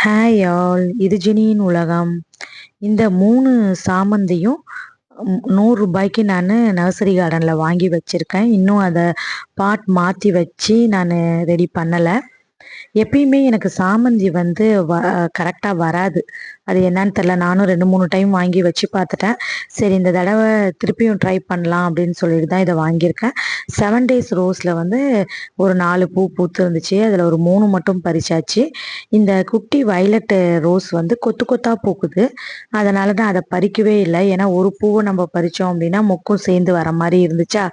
Hi all, இது ஜெனியின் உலகம். இந்த 3 சாமந்தியும் ரூ. 100க்கு நான் நர்சரி கார்டனில் வாங்கி வச்சுருக்கேன். இன்னும் அதை பாட் மாற்றி வச்சு நான் ரெடி பண்ணலை. எப்பயுமே எனக்கு சாமந்தி வந்து கரெக்டாக வராது. அது என்னன்னு தெரில. நானும் 2-3 டைம் வாங்கி வச்சு பார்த்துட்டேன். சரி, இந்த தடவை திருப்பியும் ட்ரை பண்ணலாம் அப்படின்னு சொல்லிட்டு தான் இதை வாங்கியிருக்கேன். 7 டேஸ் ரோஸில் வந்து ஒரு 4 பூ பூத்து இருந்துச்சு. அதில் ஒரு 3 மட்டும் பறிச்சாச்சு. இந்த குட்டி வயலட் ரோஸ் வந்து கொத்து கொத்தாக பூக்குது. அதனால தான் அதை பறிக்கவே இல்லை. ஏன்னா ஒரு பூவை நம்ம பறித்தோம் அப்படின்னா மொக்கும் சேர்ந்து வர மாதிரி இருந்துச்சா,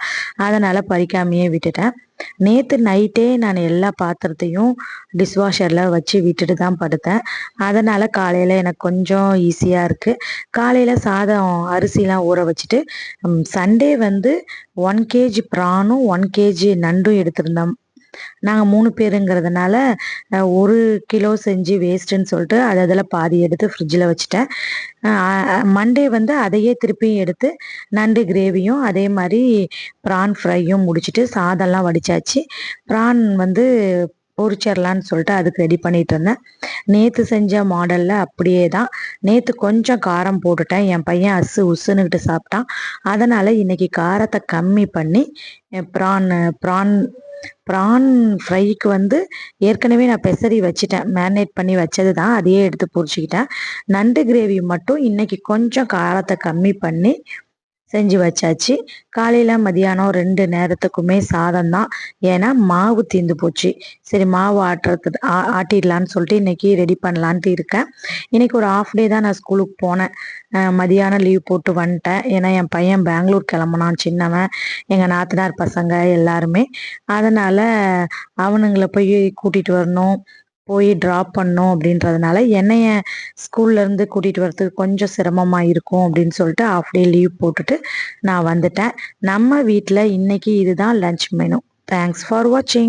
அதனால் பறிக்காமையே விட்டுட்டேன். நேற்று நைட்டே நான் எல்லா பாத்திரத்தையும் டிஷ்வாஷரில் வச்சு விட்டுட்டு தான் படுத்தேன். அதனால் காலையில் எனக்கு கொஞ்சம் ஈஸியாக இருக்குது. காலையில் சாதம் அரிசிலாம் ஊற வச்சுட்டு சண்டே வந்து 1 கேஜி ப்ரானும் 1 கேஜி நண்டும் எடுத்திருந்தோம். நாங்கள் 3 பேருங்கிறதுனால 1 கிலோ செஞ்சு வேஸ்ட்டுன்னு சொல்லிட்டு அதில் பாதி எடுத்து ஃப்ரிட்ஜில் வச்சுட்டேன். மண்டே வந்து அதையே திருப்பியும் எடுத்து நண்டு கிரேவியும் அதே மாதிரி ப்ரான் ஃப்ரையும் முடிச்சுட்டு சாதம்லாம் வடித்தாச்சு. ப்ரான் வந்து பொரிச்சிடலான்னு சொல்லிட்டு அதுக்கு ரெடி பண்ணிகிட்டு இருந்தேன். நேற்று செஞ்ச மாடலில் அப்படியே தான். நேற்று கொஞ்சம் காரம் போட்டுட்டேன். என் பையன் உசுன்னுக்கிட்டு சாப்பிட்டான். அதனால் இன்றைக்கி காரத்தை கம்மி பண்ணி ப்ரான் ப்ரான் ப்ரான் ஃப்ரைக்கு வந்து ஏற்கனவே நான் பெசரி வச்சுட்டேன். மேரினேட் பண்ணி வச்சது தான், அதையே எடுத்து பொரிச்சிக்கிட்டேன். நண்டு கிரேவி மட்டும் இன்றைக்கி கொஞ்சம் காரத்தை கம்மி பண்ணி செஞ்சு வச்சாச்சு. காலையில் மதியானம் 2 நேரத்துக்குமே சாதம் தான். ஏன்னா மாவு தீர்ந்து போச்சு. சரி, மாவு ஆட்டிடலான்னு சொல்லிட்டு இன்றைக்கி ரெடி பண்ணலான்ட்டு இருக்கேன். இன்றைக்கி ஒரு ஆஃப் டே தான் நான் ஸ்கூலுக்கு போனேன். மதியானம் லீவ் போட்டு வந்துட்டேன். ஏன்னா என் பையன் பெங்களூர் கிளம்புனான், சின்னவன். எங்கள் நாத்தனார் பசங்க எல்லாருமே. அதனால் அவனுங்களை போய் கூட்டிகிட்டு வரணும், போய் ட்ராப் பண்ணணும் அப்படின்றதுனால என்னைய ஸ்கூல்லேருந்து கூட்டிகிட்டு வரதுக்கு கொஞ்சம் சிரமமாக இருக்கும் அப்படின்னு சொல்லிட்டு ஆஃப் டே லீவ் போட்டுட்டு நான் வந்துட்டேன். நம்ம வீட்டில் இன்றைக்கி இதுதான் லன்ச் மெனு. தேங்க்ஸ் ஃபார் வாட்சிங்.